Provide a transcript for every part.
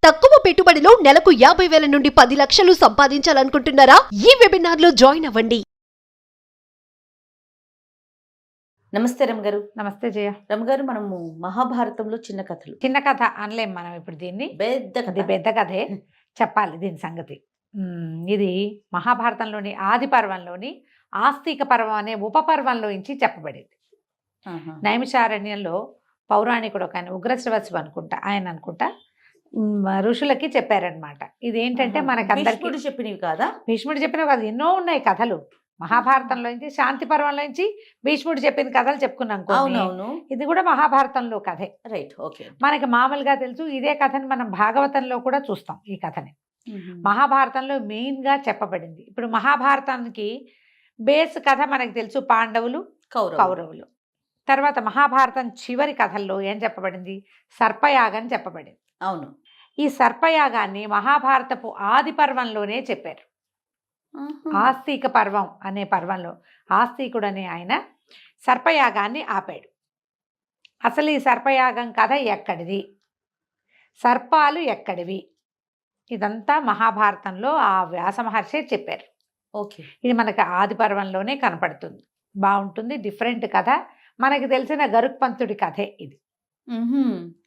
తక్కువ పెట్టుబడిలో నెలకు 50,000 నుండి 10 లక్షలు సంపాదించాలనుకుంటున్నారా? ఈ వెబినార్ లో జాయిన్ అవ్వండి. నమస్తే రమగారు. నమస్తే జయ. రమగారు, మనము మహాభారతంలో చిన్న కథలు, చిన్న కథ అనలేం మనం ఇప్పుడు దీన్ని. పెద్ద అది కథ. పెద్ద కథే చెప్పాలి దీని సంగతి. ఇది మహాభారతంలోని ఆది పర్వంలోని ఆస్తిక పర్వం అనే ఉపపర్వంలోంచి చెప్పబడింది. ఆహా. నైమిషారణ్యంలో పౌరాణికుడు ఒక ఆయన ఉగ్రశ్రవసు అనుకుంటా ఋషులకి చెప్పారనమాట. ఇదేంటంటే ఆహా. మనకందరికీ భీష్ముడు చెప్పినవి కాదా? భీష్ముడు చెప్పిన కాదు, ఎన్నో ఉన్నాయి కథలు మహాభారతంలోంచి. శాంతి పర్వంలోంచి భీష్ముడు చెప్పిన కథలు చెప్పుకున్నాం కొన్ని. అవునవును. ఇది కూడా మహాభారతంలో కథే. Right, okay. మనకి మామూలుగా తెలుసు. ఇదే కథని మనం భాగవతంలో కూడా చూస్తాం. ఈ కథని మహాభారతంలో మెయిన్గా చెప్పబడింది. ఇప్పుడు మహాభారతానికి బేస్ కథ మనకు తెలుసు, పాండవులు కౌరవులు. తర్వాత మహాభారతం చివరి కథల్లో ఏం చెప్పబడింది? సర్పయాగం చెప్పబడింది. అవును. ఈ సర్పయాగాన్ని మహాభారతపు ఆది పర్వంలోనే చెప్పారు. ఆస్తిక పర్వం అనే పర్వంలో ఆస్తికుడు అనే ఆయన సర్పయాగాన్ని ఆపాడు. అసలు ఈ సర్పయాగం కథ ఎక్కడిది, సర్పాలు ఎక్కడివి, ఇదంతా మహాభారతంలో ఆ వ్యాస మహర్షి చెప్పారు. ఓకే. ఇది మనకి ఆది పర్వంలోనే కనపడుతుంది. బాగుంటుంది, డిఫరెంట్ కథ. మనకి తెలిసిన గరుక్పంతుడి కథే ఇది.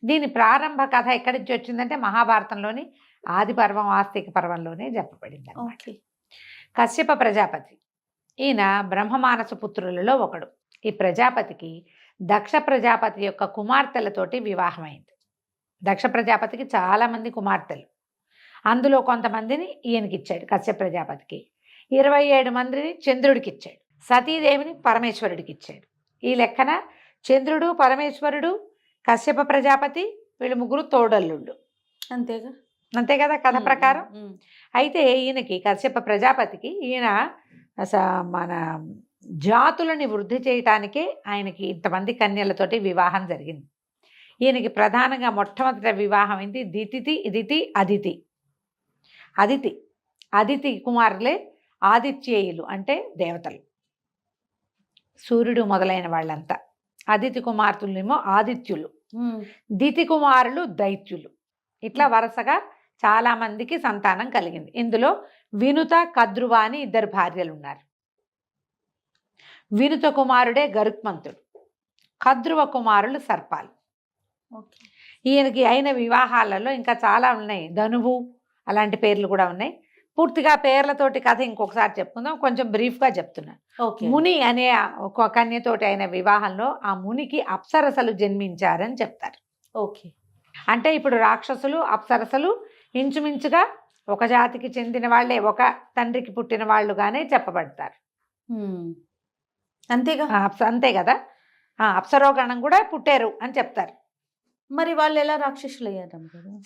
దీని ప్రారంభ కథ ఎక్కడి నుంచి వచ్చిందంటే మహాభారతంలోని ఆది పర్వం ఆస్తిక పర్వంలోనే చెప్పబడింది అన్నమాట. ఓకే. కశ్యప ప్రజాపతి, ఈయన బ్రహ్మమానస పుత్రులలో ఒకడు. ఈ ప్రజాపతికి దక్ష ప్రజాపతి యొక్క కుమార్తెలతోటి వివాహమైంది. దక్ష ప్రజాపతికి చాలామంది కుమార్తెలు, అందులో కొంతమందిని ఈయనకి ఇచ్చాడు కశ్యప ప్రజాపతికి. 27 మందిని చంద్రుడికి ఇచ్చాడు. సతీదేవిని పరమేశ్వరుడికి ఇచ్చాడు. ఈ లెక్కన చంద్రుడు, పరమేశ్వరుడు, కశ్యప ప్రజాపతి, వీళ్ళు ముగ్గురు తోడల్లుళ్ళు. అంతేగా, అంతే కదా కథ ప్రకారం. అయితే ఈయనకి కశ్యప ప్రజాపతికి ఈయన మన జాతులని వృద్ధి చేయటానికే ఆయనకి ఇంతమంది కన్యలతోటి వివాహం జరిగింది. ఈయనకి ప్రధానంగా మొట్టమొదటి వివాహం అయింది దితి అదితి కుమారులే ఆదిత్యేయులు, అంటే దేవతలు, సూర్యుడు మొదలైన వాళ్ళంతా. అదితి కుమార్తెలేమో ఆదిత్యులు, దితి కుమారులు దైత్యులు. ఇట్లా వరుసగా చాలా మందికి సంతానం కలిగింది. ఇందులో వినుత, కద్రువ అని 2 భార్యలు ఉన్నారు. వినుత కుమారుడే గరుక్మంతుడు, కద్రువ కుమారులు సర్పాలు. ఈయనకి అయిన వివాహాలలో ఇంకా చాలా ఉన్నాయి. ధనువు అలాంటి పేర్లు కూడా ఉన్నాయి. పూర్తిగా పేర్లతోటి కథ ఇంకొకసారి చెప్పుకుందాం, కొంచెం బ్రీఫ్గా చెప్తున్నాను. ముని అనే ఒక కన్యతోటి అయిన వివాహంలో ఆ మునికి అప్సరసలు జన్మించారని చెప్తారు. ఓకే. అంటే ఇప్పుడు రాక్షసులు, అప్సరసలు ఇంచుమించుగా ఒక జాతికి చెందిన వాళ్ళే, ఒక తండ్రికి పుట్టిన వాళ్ళుగానే చెప్పబడతారు. అంతేగా. అంతే కదా. అప్సరోగణం కూడా పుట్టారు అని చెప్తారు. మరి వాళ్ళు ఎలా రాక్షసులు అయ్యారు?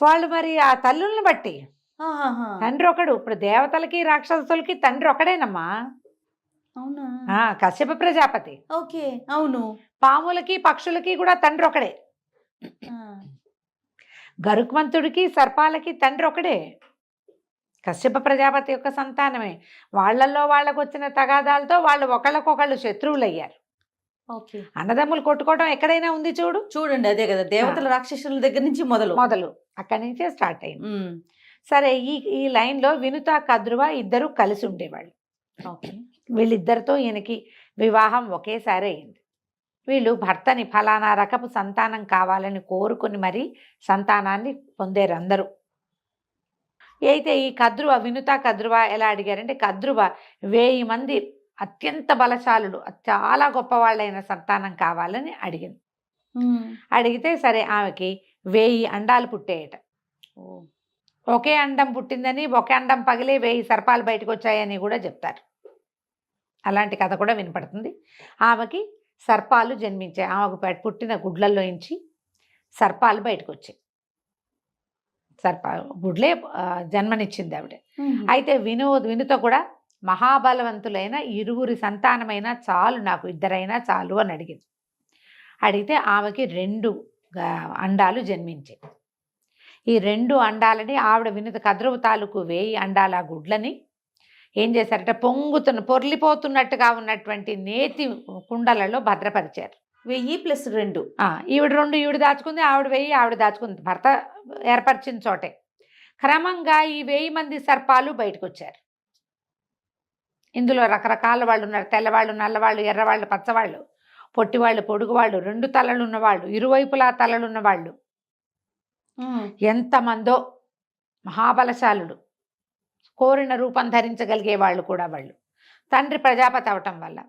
వాళ్ళు మరి ఆ తల్లుల్ని బట్టి. తండ్రి ఒకడు. ఇప్పుడు దేవతలకి రాక్షసులకి తండ్రి ఒకడేనమ్మా. అవునా? కశ్యప ప్రజాపతి. ఓకే, అవును. పాములకి పక్షులకి కూడా తండ్రి ఒకడే. గరుక్మంతుడికి సర్పాలకి తండ్రి ఒకడే. కశ్యప ప్రజాపతి యొక్క సంతానమే. వాళ్ళల్లో వాళ్ళకు వచ్చిన తగాదాలతో వాళ్ళు ఒకళ్ళకొకళ్ళు శత్రువులు అయ్యారు. ఓకే. అన్నదమ్ములు కొట్టుకోవడం ఎక్కడైనా ఉంది చూడండి. అదే కదా, దేవతల రాక్షసుల దగ్గర నుంచి మొదలు అక్కడి నుంచే స్టార్ట్ అయింది. సరే, ఈ లైన్లో వినుత, కద్రువ ఇద్దరు కలిసి ఉండేవాళ్ళు. ఓకే. వీళ్ళిద్దరితో ఈయనకి వివాహం ఒకేసారి అయింది. వీళ్ళు భర్తని ఫలానా రకపు సంతానం కావాలని కోరుకుని మరీ సంతానాన్ని పొందారు అందరూ. అయితే ఈ వినుత కద్రువ ఎలా అడిగారంటే, కద్రువ 1000 మంది అత్యంత బలశాలుడు, చాలా గొప్పవాళ్ళైన సంతానం కావాలని అడిగింది. అడిగితే సరే, ఆమెకి 1000 అండాలు పుట్టాయట. ఒకే అండం పుట్టిందని, ఒకే అండం పగిలి 1000 సర్పాలు బయటకు వచ్చాయని కూడా చెప్తారు. అలాంటి కథ కూడా వినపడుతుంది. ఆమెకి సర్పాలు జన్మించాయి. ఆమెకు పుట్టిన గుడ్లల్లో నుంచి సర్పాలు బయటకు వచ్చాయి. గుడ్లే జన్మనిచ్చింది ఆవిడ. అయితే వినుత కూడా మహాబలవంతులైన 2 సంతానమైనా చాలు, నాకు 2 చాలు అని అడిగింది. అడిగితే ఆమెకి 2 అండాలు జన్మించాయి. ఈ 2 అండాలని ఆవిడ వినుత కద్రువ తాలూకు 1000 అండాల గుడ్లని ఏం చేశారంటే పొర్లిపోతున్నట్టుగా ఉన్నటువంటి నేతి కుండలలో భద్రపరిచారు. 1000 + 2. ఈవిడ 2 ఈవిడ దాచుకుంది, ఆవిడ 1000 ఆవిడ దాచుకుంది. భర్త ఏర్పరిచిన చోటే. క్రమంగా ఈ 1000 మంది సర్పాలు బయటకు వచ్చారు. ఇందులో రకరకాల వాళ్ళు ఉన్నారు. తెల్లవాళ్ళు, నల్లవాళ్ళు, ఎర్రవాళ్ళు, పచ్చవాళ్ళు, పొట్టివాళ్ళు, పొడుగువాళ్ళు, 2 తలలు ఉన్నవాళ్ళు, ఇరువైపులా తలలున్న వాళ్ళు, ఎంతమందో మహాబలశాలుడు, కోరిన రూపం ధరించగలిగే వాళ్ళు కూడా వాళ్ళు. తండ్రి ప్రజాపతి అవటం వల్ల.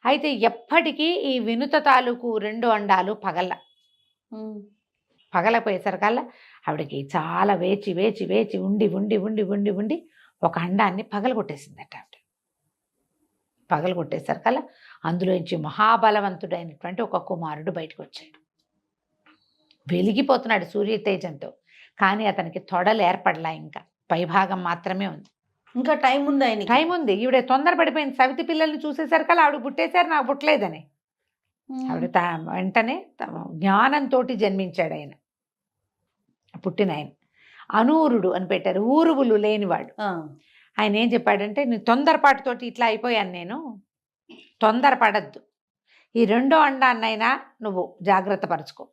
అయితే ఎప్పటికీ ఈ వినుత తాలూకు 2 అండాలు పగలపోయేసరికల్లా ఆవిడకి చాలా వేచి వేచి వేచి ఉండి ఉండి ఉండి ఉండి ఉండి ఒక అండాన్ని పగలగొట్టేసిందట ఆవిడ. పగలగొట్టేసరికల్లా అందులోంచి మహాబలవంతుడైనటువంటి ఒక కుమారుడు బయటకు వచ్చాడు. వెలిగిపోతున్నాడు సూర్య తేజంతో. కానీ అతనికి తొడలు ఏర్పడలా, ఇంకా పైభాగం మాత్రమే ఉంది. ఇంకా టైం ఉంది, ఆయన టైం ఉంది. ఈవిడ తొందర పడిపోయింది. సవితి పిల్లల్ని చూసేసరికల్లా ఆవిడ పుట్టేశారు, నాకు పుట్టలేదని. ఆవిడ వెంటనే జ్ఞానంతో జన్మించాడు ఆయన. పుట్టిన ఆయన అనూరుడు అని పెట్టారు, ఊరువులు లేనివాడు. ఆయన ఏం చెప్పాడంటే, నీ తొందరపాటుతోటి ఇట్లా అయిపోయాను నేను, తొందరపడద్దు, ఈ 2వ అండాన్నైనా నువ్వు జాగ్రత్త పరచుకో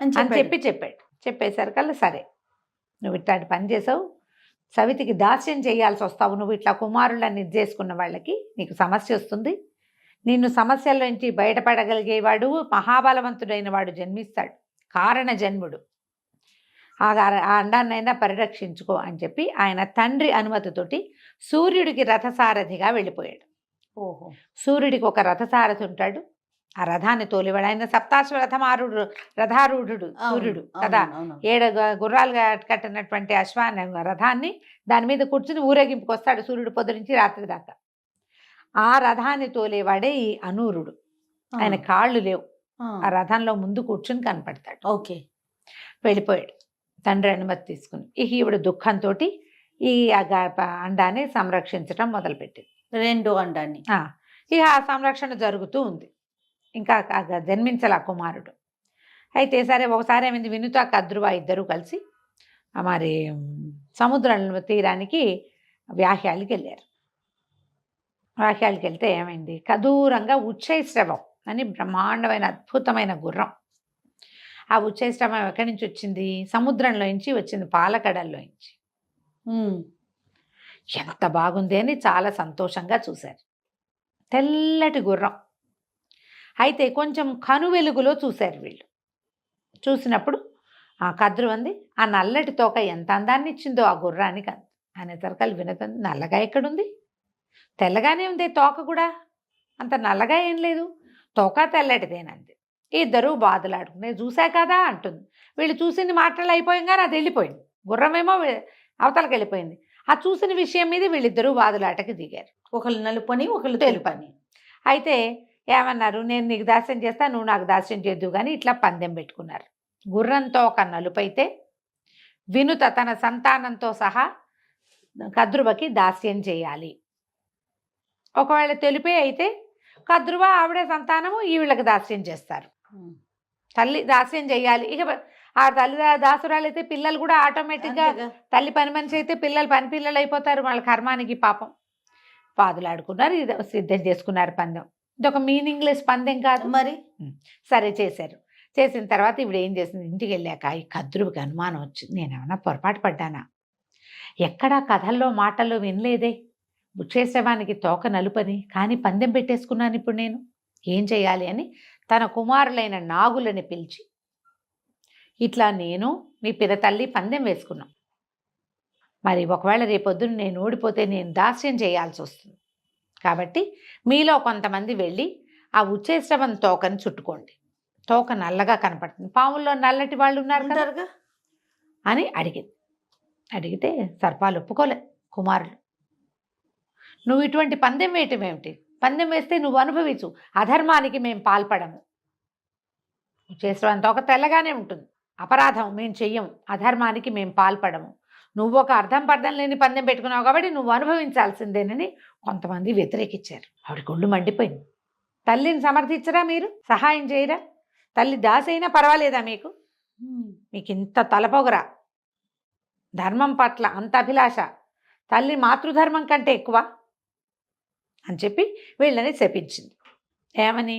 అని చెప్పాడు. చెప్పేసరికల్లా సరే, నువ్వు ఇట్లాంటి పని చేసావు, సవితికి దాస్యం చేయాల్సి వస్తావు, నువ్వు ఇట్లా కుమారులని చేసుకున్న వాళ్ళకి నీకు సమస్య వస్తుంది, నిన్ను సమస్యల నుంచి బయటపడగలిగేవాడు మహాబలవంతుడైన వాడు జన్మిస్తాడు, కారణ జన్ముడు, ఆ అండాన్నైనా పరిరక్షించుకో అని చెప్పి ఆయన తండ్రి అనుమతితోటి సూర్యుడికి రథసారథిగా వెళ్ళిపోయాడు. సూర్యుడికి ఒక రథసారథి ఉంటాడు, ఆ రథాన్ని తోలివాడు. ఆయన సప్తాశ్వ రథారూఢుడు సూర్యుడు కదా. 7 గుర్రాలుగా కట్టినటువంటి అశ్వాన్ని, రథాన్ని, దాని మీద కూర్చుని ఊరేగింపుకి వస్తాడు సూర్యుడు పొద్దు నుంచి రాత్రి దాకా. ఆ రథాన్ని తోలేవాడే ఈ అనూరుడు. ఆయన కాళ్ళు లేవు, ఆ రథంలో ముందు కూర్చుని కనపడతాడు. ఓకే, వెళ్ళిపోయాడు తండ్రి అనుమతి తీసుకుని. ఈవిడ దుఃఖంతో ఈ అండాన్ని సంరక్షించడం మొదలుపెట్టింది, 2వ అండాన్ని. ఇక ఆ సంరక్షణ జరుగుతూ ఉంది. ఇంకా జన్మించాల కుమారుడు. అయితే సరే, ఒకసారి ఏమైంది, వినుత కద్రువ ఇద్దరు కలిసి మరి సముద్రం తీరానికి వ్యాహ్యాలకి వెళ్ళారు. వ్యాహ్యాలకి వెళ్తే ఏమైంది, కదూరంగా ఉచ్చైశ్రవం అని బ్రహ్మాండమైన అద్భుతమైన గుర్రం. ఆ ఉచ్చైశ్రవం ఎక్కడి నుంచి వచ్చింది, సముద్రంలోంచి వచ్చింది, పాలకడల్లోంచి. ఎంత బాగుంది అని చాలా సంతోషంగా చూశారు. తెల్లటి గుర్రం. అయితే కొంచెం కను వెలుగులో చూశారు వీళ్ళు. చూసినప్పుడు ఆ కద్రువంది, ఆ నల్లటి తోక ఎంత అందాన్ని ఇచ్చిందో ఆ గుర్రానికి అనేసరికల్ వినతుంది. నల్లగా ఎక్కడుంది, తెల్లగానే ఉంది తోక కూడా, అంత నల్లగా ఏం లేదు, తోక తెల్లటిదేనంది. ఇద్దరు బాధలాడుకునే, చూసా కదా అంటుంది. వీళ్ళు చూసింది మాటలు అయిపోయంగానే అది వెళ్ళిపోయింది, గుర్రమేమో అవతలకి వెళ్ళిపోయింది. ఆ చూసిన విషయం మీద వీళ్ళిద్దరూ బాధలాటకి దిగారు. ఒకళ్ళు నలుపని, ఒకళ్ళు తెలుపని. అయితే ఏమన్నారు, నేను నీకు దాస్యం చేస్తా, నువ్వు నాకు దాస్యం చేద్దు కానీ ఇట్లా పందెం పెట్టుకున్నారు. గుర్రంతో ఒక నలుపైతే వినుత తన సంతానంతో సహా కద్రువకి దాస్యం చేయాలి. ఒకవేళ తెలుపే అయితే కద్రువ ఆవిడే సంతానము ఈవిళ్ళకి దాస్యం చేస్తారు. తల్లి దాస్యం చేయాలి. ఇక ఆ తల్లి దాసురాలు అయితే పిల్లలు కూడా ఆటోమేటిక్గా, తల్లి పని మనిషి అయితే పిల్లలు పని పిల్లలు అయిపోతారు వాళ్ళ కర్మానికి. పాపం పాదులాడుకున్నారు, ఇది సిద్ధం చేసుకున్నారు పందెం. ఇది ఒక మీనింగ్లెస్ పందెం కాదు మరి. సరే చేశారు. చేసిన తర్వాత ఇప్పుడు ఏం చేసింది, ఇంటికి వెళ్ళాక ఈ కద్రువుకి అనుమానం వచ్చింది, నేనేమన్నా పొరపాటు పడ్డానా, ఎక్కడా కథల్లో మాటల్లో వినలేదే ఉచ్చేశ్రవానికి తోక నలుపని, కానీ పందెం పెట్టేసుకున్నాను ఇప్పుడు నేను ఏం చేయాలి అని తన కుమారులైన నాగులని పిలిచి, ఇట్లా నేను మీ పినతల్లి పందెం వేసుకున్నాం, మరి ఒకవేళ రేపొద్దున నేను ఓడిపోతే నేను దాస్యం చేయాల్సి వస్తుంది, కాబట్టి మీలో కొంతమంది వెళ్ళి ఆ ఉచ్చేశ్రవం తోకని చుట్టుకోండి, తోక నల్లగా కనపడుతుంది, పాముల్లో నల్లటి వాళ్ళు ఉన్నారు కదా అని అడిగింది. అడిగితే సర్పాలు ఒప్పుకోలే. కుమారులు, నువ్వు ఇటువంటి పందెం వేయటం ఏమిటి, పందెం వేస్తే నువ్వు అనుభవించు, అధర్మానికి మేము పాల్పడము, ఉచ్చేశ్రవం తోక తెల్లగానే ఉంటుంది, అపరాధం మేము చెయ్యము, అధర్మానికి మేము పాల్పడము, నువ్వు ఒక అర్థం పర్థం లేని పందెం పెట్టుకున్నావు కాబట్టి నువ్వు అనుభవించాల్సిందేనని కొంతమంది వ్యతిరేకించారు. ఆవిడ గుళ్ళు మండిపోయింది. తల్లిని సమర్థించరా మీరు, సహాయం చేయరా, తల్లి దాసైనా పర్వాలేదా మీకు, మీకు ఇంత తలపొగరా, ధర్మం పట్ల అంత అభిలాష, తల్లి మాతృధర్మం కంటే ఎక్కువ అని చెప్పి వీళ్ళని శపించింది. ఏమని,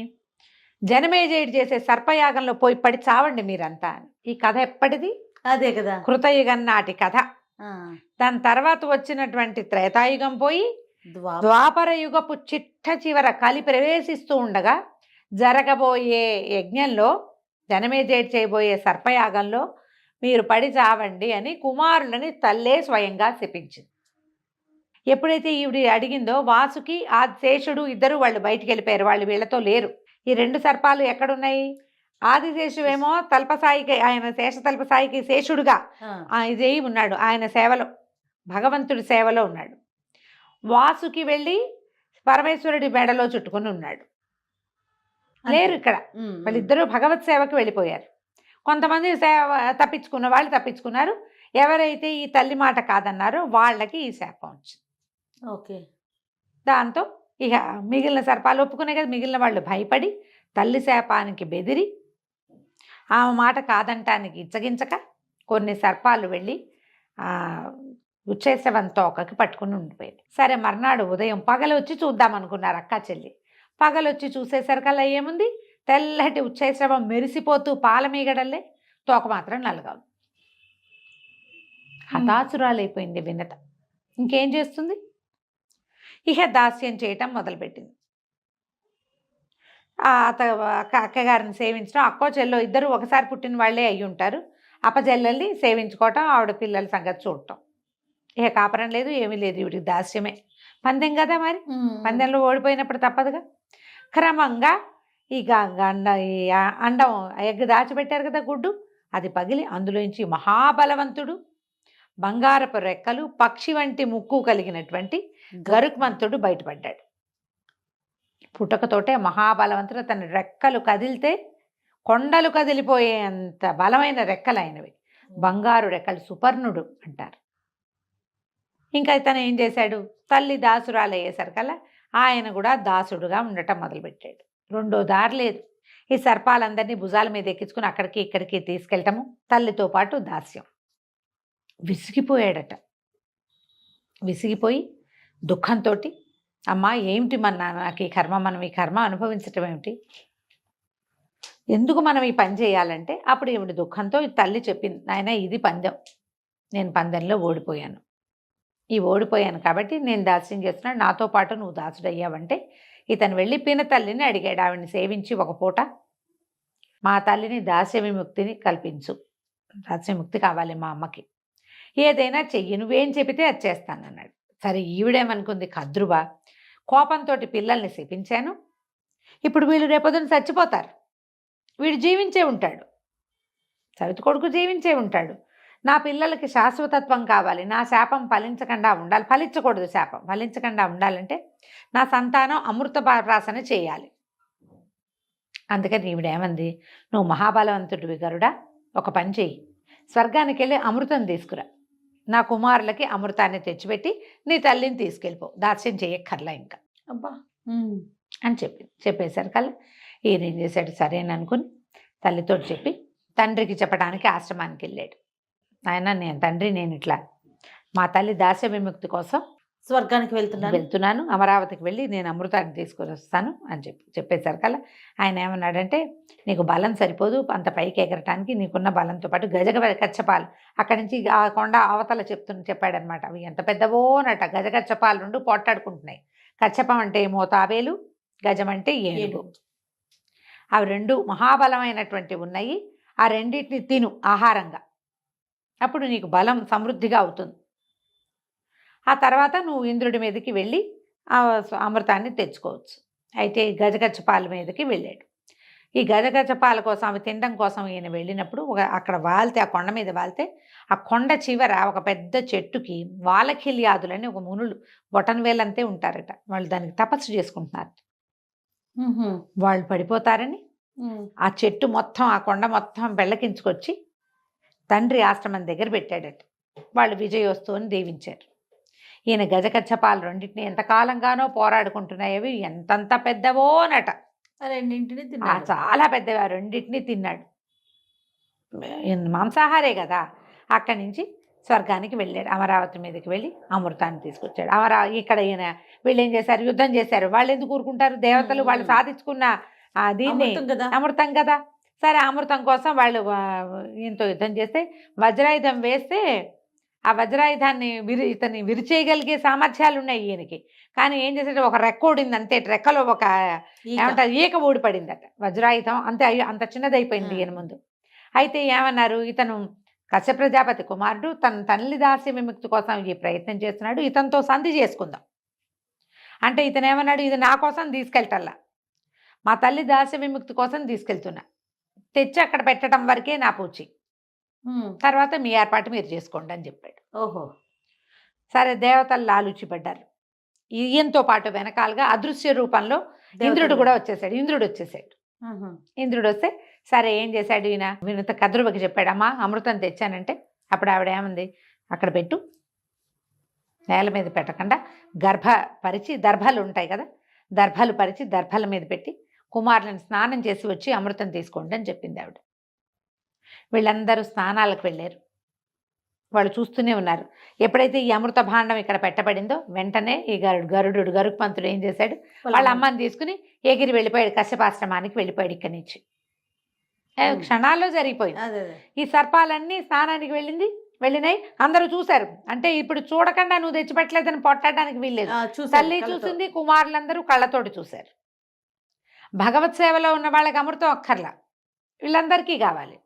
జనమేజయుడు చేసే సర్పయాగంలో పోయి పడి చావండి మీరంతా అని. ఈ కథ ఎప్పటిది, అదే కదా. కృతయుగం నాటి కథ. ఆ, దాని తర్వాత వచ్చినటువంటి త్రేతాయుగం పోయి ద్వాపర. ద్వాపర యుగపు చిట్ట చివర కలి ప్రవేశిస్తూ ఉండగా జరగబోయే యజ్ఞంలో, జనమేజయుడు చేయబోయే సర్పయాగంలో మీరు పడి చావండి అని కుమారులని తల్లే స్వయంగా శపించింది. ఎప్పుడైతే ఈవిడ అడిగిందో వాసుకి ఆ శేషుడు ఇద్దరు వాళ్ళు బయటికి వెళ్ళిపోయారు, వాళ్ళు వీళ్ళతో లేరు. ఈ 2 సర్పాలు ఎక్కడున్నాయి? ఆదిశేషువేమో తల్పసాయికి, ఆయన శేషతల్పసాయికి శేషుడుగా ఇదే ఉన్నాడు, ఆయన సేవలో, భగవంతుడి సేవలో ఉన్నాడు. వాసుకి వెళ్ళి పరమేశ్వరుడి మెడలో చుట్టుకుని ఉన్నాడు, లేరు ఇక్కడ. వాళ్ళిద్దరూ భగవత్ సేవకి వెళ్ళిపోయారు. కొంతమంది సేవ తప్పించుకున్న వాళ్ళు తప్పించుకున్నారు. ఎవరైతే ఈ తల్లి మాట కాదన్నారో వాళ్ళకి ఈ శాపం వచ్చింది. ఓకే. దాంతో ఇక మిగిలిన సర్పాలు ఒప్పుకునే కదా, మిగిలిన వాళ్ళు భయపడి తల్లి శాపానికి బెదిరి ఆమె మాట కాదంటానికి ఇచ్చగించక కొన్ని సర్పాలు వెళ్ళి ఉచ్చేసవం తోకకి పట్టుకుని ఉండిపోయాయి. సరే, మర్నాడు ఉదయం పగలొచ్చి చూద్దామనుకున్నారు అక్క చెల్లి. పగలొచ్చి చూసేసరికల్లా ఏముంది, తెల్లటి ఉచ్చేసవం మెరిసిపోతూ పాలమీగడల్లే, తోక మాత్రం నల్లగా. హతాసురాలైపోయింది వినత. ఇంకేం చేస్తుంది? ఇక దాస్యం చేయటం మొదలుపెట్టింది. అక్కగారిని సేవించడం, అక్కో చెల్లో ఇద్దరు ఒకసారి పుట్టిన వాళ్ళే అయ్యి ఉంటారు. అప్పచెల్లెల్ని సేవించుకోవటం, ఆవిడ పిల్లల సంగతి చూడటం. ఇక కాపరం లేదు, ఏమీ లేదు, ఇవిడికి దాస్యమే. పందెం కదా మరి, పందెంలో ఓడిపోయినప్పుడు తప్పదుగా. క్రమంగా ఈ అండం ఎగ్ దాచిపెట్టారు కదా గుడ్డు, అది పగిలి అందులోంచి మహాబలవంతుడు, బంగారపు రెక్కలు, పక్షి వంటి ముక్కు కలిగినటువంటి గరుత్మంతుడు బయటపడ్డాడు. పుటకతోటే మహాబలవంతుడు, తన రెక్కలు కదిలితే కొండలు కదిలిపోయేంత బలమైన రెక్కలు అయినవి, బంగారు రెక్కలు, సుపర్ణుడు అంటారు. ఇంకా తను ఏం చేశాడు, తల్లి దాసురాలు అయ్యేసరికల్లా ఆయన కూడా దాసుడుగా ఉండటం మొదలుపెట్టాడు. రెండో దారి లేదు. ఈ సర్పాలందరినీ భుజాల మీద ఎక్కించుకుని అక్కడికి ఇక్కడికి తీసుకెళ్ళటము, తల్లితో పాటు దాస్యం. విసిగిపోయాడట. విసిగిపోయి దుఃఖంతో, అమ్మా ఏమిటి నాకు ఈ కర్మ, మనం ఈ కర్మ అనుభవించటం ఏమిటి, ఎందుకు మనం ఈ పని చేయాలంటే, అప్పుడు ఏమిటి దుఃఖంతో తల్లి చెప్పింది, నాయన ఇది పందెం, నేను పందెంలో ఓడిపోయాను, ఈ ఓడిపోయాను కాబట్టి నేను దాస్యం చేస్తున్నాను, నాతో పాటు నువ్వు దాసుడయ్యావంటే ఇతను వెళ్ళి పిన తల్లిని అడిగాడు, ఆవిడ్ని సేవించి ఒక పూట మా తల్లిని దాస్య విముక్తిని కల్పించు, దాస్య విముక్తి కావాలి మా అమ్మకి, ఏదైనా చెయ్యి, నువ్వేం చెబితే అది చేస్తానన్నాడు. సరే, ఈవిడేమనుకుంది, కద్రుబా, కోపంతో పిల్లల్ని శపించాను, ఇప్పుడు వీళ్ళు రేపొద్దున చచ్చిపోతారు, వీడు జీవించే ఉంటాడు, సవితి కొడుకు జీవించే ఉంటాడు, నా పిల్లలకి శాశ్వతత్వం కావాలి, నా శాపం ఫలించకుండా ఉండాలి, ఫలించకూడదు, శాపం ఫలించకుండా ఉండాలంటే నా సంతానం అమృత ప్రాసన చేయాలి. అందుకని ఈవిడేమంది, నువ్వు మహాబలవంతుడివి గరుడా, ఒక పని చెయ్యి, స్వర్గానికి వెళ్ళి అమృతం తీసుకురా, నా కుమారులకి అమృతాన్ని తెచ్చిపెట్టి నీ తల్లిని తీసుకెళ్ళిపో, దాస్యం చేయక్కర్లా ఇంకా అబ్బా అని చెప్పేసరికల్లా ఈయన ఏం చేశాడు, సరేననుకుని తల్లితో చెప్పి తండ్రికి చెప్పడానికి ఆశ్రమానికి వెళ్ళాడు. ఆయన నేను ఇట్లా మా తల్లి దాస్య విముక్తి కోసం స్వర్గానికి వెళ్తున్నాను, అమరావతికి వెళ్ళి నేను అమృతాన్ని తీసుకొని వస్తాను అని చెప్పేసరికల్లా ఆయన ఏమన్నాడంటే, నీకు బలం సరిపోదు అంత పైకి ఎగరటానికి, నీకున్న బలంతో పాటు గజగచ్చపాలు అక్కడి నుంచి ఆ కొండ అవతల చెప్పాడనమాట. అవి ఎంత పెద్దవోనట, గజగచ్చపాలు 2 పోట్లాడుకుంటున్నాయి. కచ్చపం అంటే మోతాబేలు, గజం అంటే ఏనుగు. అవి 2 మహాబలమైనటువంటి ఉన్నాయి. ఆ రెండింటిని తిను ఆహారంగా, అప్పుడు నీకు బలం సమృద్ధిగా అవుతుంది. ఆ తర్వాత నువ్వు ఇంద్రుడి మీదకి వెళ్ళి ఆ అమృతాన్ని తెచ్చుకోవచ్చు. అయితే గజగచ్చపాల మీదకి వెళ్ళాడు. ఈ గజగచ్చపాల కోసం, అవి తినడం కోసం ఈయన వెళ్ళినప్పుడు అక్కడ వాలితే, ఆ కొండ మీద వాలితే, ఆ కొండ చివర ఒక పెద్ద చెట్టుకి వాలఖిల్యాదులని ఒక మునులు బొటన్ వేలంతే ఉంటారట, వాళ్ళు దానికి తపస్సు చేసుకుంటున్నారు. వాళ్ళు పడిపోతారని ఆ చెట్టు మొత్తం, ఆ కొండ మొత్తం బెళ్ళకించుకొచ్చి తండ్రి ఆశ్రమం దగ్గర పెట్టాడట. వాళ్ళు విజయోస్తు అని దీవించారు. ఈయన గజగచ్చపాలు రెండింటిని ఎంతకాలంగానో పోరాడుకుంటున్నాయి. అవి ఎంతంత పెద్దవోనట, రెండింటిని చాలా పెద్దవి. ఆ రెండింటిని తిన్నాడు. మాంసాహారే కదా. అక్కడి నుంచి స్వర్గానికి వెళ్ళాడు. అమరావతి మీదకి వెళ్ళి అమృతాన్ని తీసుకొచ్చాడు. ఇక్కడ ఈయన వీళ్ళు ఏం చేశారు, యుద్ధం చేశారు. వాళ్ళు ఎందుకు ఊరుకుంటారు, దేవతలు వాళ్ళు సాధించుకున్న దీన్ని అమృతం కదా, సరే అమృతం కోసం వాళ్ళు ఈయనతో యుద్ధం చేస్తే వజ్రాయుధం వేస్తే ఆ వజ్రాయుధాన్ని ఇతన్ని విరిచేయగలిగే సామర్థ్యాలు ఉన్నాయి ఈయనకి. కానీ ఏం చేసాడు, ఒక రెక్క ఊడింది అంతే, రెక్కలో ఒక ఏమంటారు ఈక ఊడిపడిందట వజ్రాయుధం, అంతే అంత చిన్నదైపోయింది ఈయన ముందు. అయితే ఏమన్నారు, ఇతను కశ్యప ప్రజాపతి కుమారుడు, తన తల్లి దాస్య విముక్తి కోసం ఈ ప్రయత్నం చేస్తున్నాడు, ఇతనితో సంధి చేసుకుందాం అంటే ఇతను ఏమన్నాడు, ఇది నా కోసం తీసుకెళ్ళటల్లా, మా తల్లి దాస్య విముక్తి కోసం తీసుకెళ్తున్నా, తెచ్చి అక్కడ పెట్టడం వరకే నా పూచి, తర్వాత మీ ఏర్పాటు మీరు చేసుకోండి అని చెప్పాడు. ఓహో. సరే దేవతలు లాలుచిపడ్డారు. ఈయంతో పాటు వెనకాలగా అదృశ్య రూపంలో ఇంద్రుడు కూడా వచ్చేసాడు. ఇంద్రుడు వస్తే సరే ఏం చేశాడు ఈయన, వినుత కద్రువకి చెప్పాడు, అమ్మా అమృతం తెచ్చానంటే అప్పుడు ఆవిడ ఏమంది, అక్కడ పెట్టు, నేల మీద పెట్టకుండా పరిచి దర్భాలు ఉంటాయి కదా, దర్భాలు పరిచి దర్భాల మీద పెట్టి కుమారులను స్నానం చేసి వచ్చి అమృతం తీసుకోండి అని చెప్పింది ఆవిడ. వీళ్ళందరూ స్నానాలకు వెళ్ళారు. వాళ్ళు చూస్తూనే ఉన్నారు. ఎప్పుడైతే ఈ అమృత భాండం ఇక్కడ పెట్టబడిందో వెంటనే ఈ గరుత్మంతుడు ఏం చేశాడు, వాళ్ళ అమ్మని తీసుకుని ఎగిరి వెళ్ళిపోయాడు, కశ్యపాశ్రమానికి వెళ్ళిపోయాడు. ఇక్కడి నుంచి క్షణాల్లో జరిగిపోయింది. ఈ సర్పాలన్నీ స్నానానికి వెళ్ళినాయి, అందరూ చూశారు. అంటే ఇప్పుడు చూడకుండా నువ్వు తెచ్చిపెట్టలేదని పొట్టడానికి వీల్లేదు. తల్లి చూసింది, కుమారులందరూ కళ్ళతోటి చూశారు. భగవత్ సేవలో ఉన్న వాళ్ళకి అమృతం అక్కర్లా, వీళ్ళందరికీ కావాలి.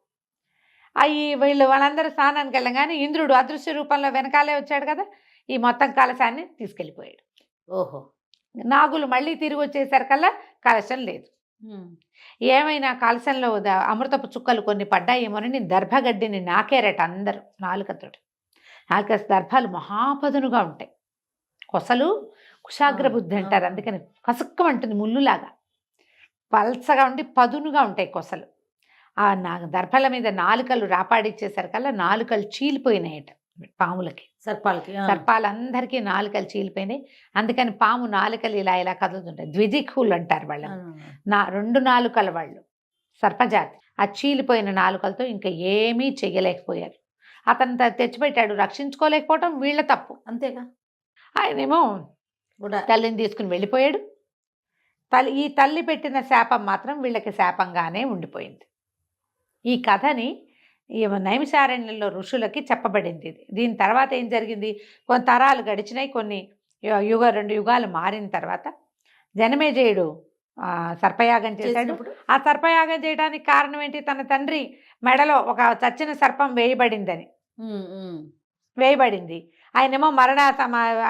వాళ్ళందరూ స్నానానికి వెళ్ళగానే ఇంద్రుడు అదృశ్య రూపంలో వెనకాలే వచ్చాడు కదా, ఈ మొత్తం కలశాన్ని తీసుకెళ్ళిపోయాడు. ఓహో. నాగులు మళ్ళీ తిరిగి వచ్చేసరికల్లా కలశం లేదు. ఏమైనా కలశంలో అమృతపు చుక్కలు కొన్ని పడ్డాయేమోనని దర్భగడ్డిని నాకేరట అందరూ నాలుకతోటి. దర్భాలు మహాపదునుగా ఉంటాయి, కొసలు కుశాగ్ర బుద్ధి అంటారు, అందుకని కసుక్కమంటుంది ముళ్ళులాగా, పల్చగా ఉండి పదునుగా ఉంటాయి కొసలు. ఆ దర్భల మీద నాలుకలు రాపాడిచ్చేసరికల్లా నాలుకలు చీలిపోయినాయట పాములకి, సర్పాలందరికీ నాలుకలు చీలిపోయినాయి. అందుకని పాము నాలుకలు ఇలా ఇలా కదులుతుంటాయి. ద్విజిఖులు అంటారు వాళ్ళని, రెండు నాలుకల వాళ్ళు సర్పజాతి. ఆ చీలిపోయిన నాలుకలతో ఇంకా ఏమీ చెయ్యలేకపోయారు. అతను తెచ్చిపెట్టాడు, రక్షించుకోలేకపోవటం వీళ్ళ తప్పు, అంతేగా. ఆయనేమో తల్లిని తీసుకుని వెళ్ళిపోయాడు. ఈ తల్లి పెట్టిన శాపం మాత్రం వీళ్ళకి శాపంగానే ఉండిపోయింది. ఈ కథని ఈ నైమిషారణ్యంలో ఋషులకి చెప్పబడింది. దీని తర్వాత ఏం జరిగింది, కొన్ని తరాలు గడిచినాయి, కొన్ని 2 యుగాలు మారిన తర్వాత జనమేజయుడు సర్పయాగం చేశాడు. ఆ సర్పయాగం చేయడానికి కారణం ఏంటి, తన తండ్రి మెడలో ఒక చచ్చిన సర్పం వేయబడింది. ఆయనేమో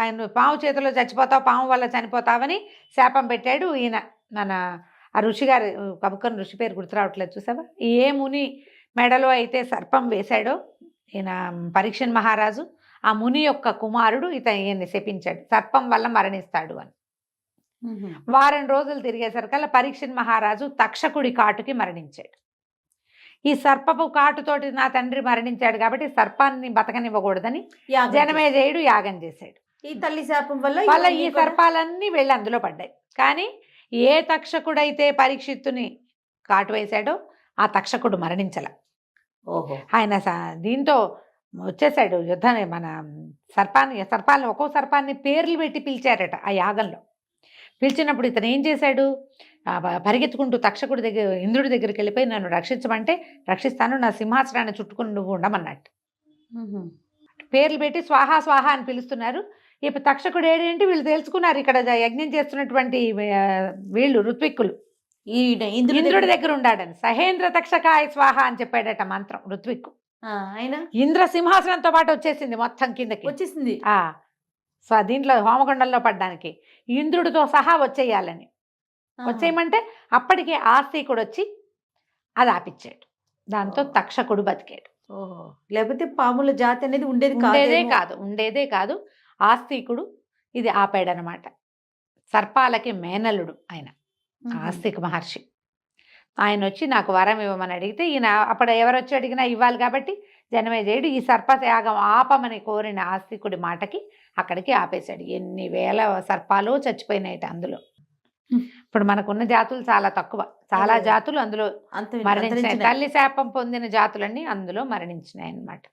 ఆయన పాము చేతిలో చచ్చిపోతావు, పాము వల్ల చనిపోతావని శాపం పెట్టాడు. ఈయన ఆ ఋషి గారు, కబుక్కని ఋషి పేరు గుర్తురావట్లేదు చూసావా, ఏ ముని మెడలో అయితే సర్పం వేశాడో ఈయన పరీక్షన్ మహారాజు, ఆ ముని యొక్క కుమారుడు ఈయన్ని శపించాడు, సర్పం వల్ల మరణిస్తాడు అని. వారం రోజులు తిరిగేసరికల్లా పరీక్షన్ మహారాజు తక్షకుడి కాటుకి మరణించాడు. ఈ సర్పపు కాటుతోటి నా తండ్రి మరణించాడు కాబట్టి సర్పాన్ని బతకనివ్వకూడదని జనమేజయుడు యాగం చేశాడు. ఈ తల్లి శాపం వల్ల ఈ సర్పాలన్నీ వెళ్ళి అందులో పడ్డాయి. కానీ ఏ తక్షకుడైతే పరీక్షిత్తుని కాటు వేశాడో ఆ తక్షకుడు మరణించల. ఓహో. ఆయన దీంతో వచ్చేసాడు యుద్ధాన్ని, మన సర్పాన్ని ఒక్కో సర్పాన్ని పేర్లు పెట్టి పిలిచారట ఆ యాగంలో. పిలిచినప్పుడు ఇతను ఏం చేశాడు, పరిగెత్తుకుంటూ తక్షకుడి దగ్గర ఇంద్రుడి దగ్గరికి వెళ్ళిపోయి నన్ను రక్షించమంటే రక్షిస్తాను, నా సింహాసనాన్ని చుట్టుకుని నువ్వు ఉండమన్నట్టు పేర్లు పెట్టి స్వాహా స్వాహా అని పిలుస్తున్నారు. ఇప్పుడు తక్షకుడు ఏంటి వీళ్ళు తెలుసుకున్నారు, ఇక్కడ యజ్ఞం చేస్తున్నటువంటి వీళ్ళు ఋత్విక్కులు ఇంద్రుడి దగ్గర ఉండాడని. సహేంద్ర తక్షకాయ స్వాహ అని చెప్పాడట మంత్రం ఋత్విక్కు. ఆయన ఇంద్ర సింహాసనంతో పాటు వచ్చేసింది, మొత్తం కిందకి వచ్చేసింది. దీంట్లో హోమకొండంలో పడ్డానికి ఇంద్రుడితో సహా వచ్చేయాలని. వచ్చేయమంటే అప్పటికే ఆస్తికుడు వచ్చి అది ఆపిచ్చాడు. దాంతో తక్షకుడు బతికాడు. ఓహో. లేకపోతే పాముల జాతి అనేది ఉండేదే కాదు. ఆస్తికుడు ఇది ఆపాడనమాట. సర్పాలకి మేనలుడు ఆయన, ఆస్తిక మహర్షి. ఆయన వచ్చి నాకు వరం ఇవ్వమని అడిగితే ఈయన అప్పుడు ఎవరు వచ్చి అడిగినా ఇవ్వాలి కాబట్టి జనమేజయుడు ఈ సర్పయాగం ఆపమని కోరిన ఆస్తికుడి మాటకి అక్కడికి ఆపేశాడు. ఎన్ని వేల సర్పాలు చచ్చిపోయినాయట అందులో. ఇప్పుడు మనకున్న జాతులు చాలా తక్కువ, చాలా జాతులు అందులో మరణించినాయి. తల్లి శాపం పొందిన జాతులన్నీ అందులో మరణించినాయి అన్నమాట.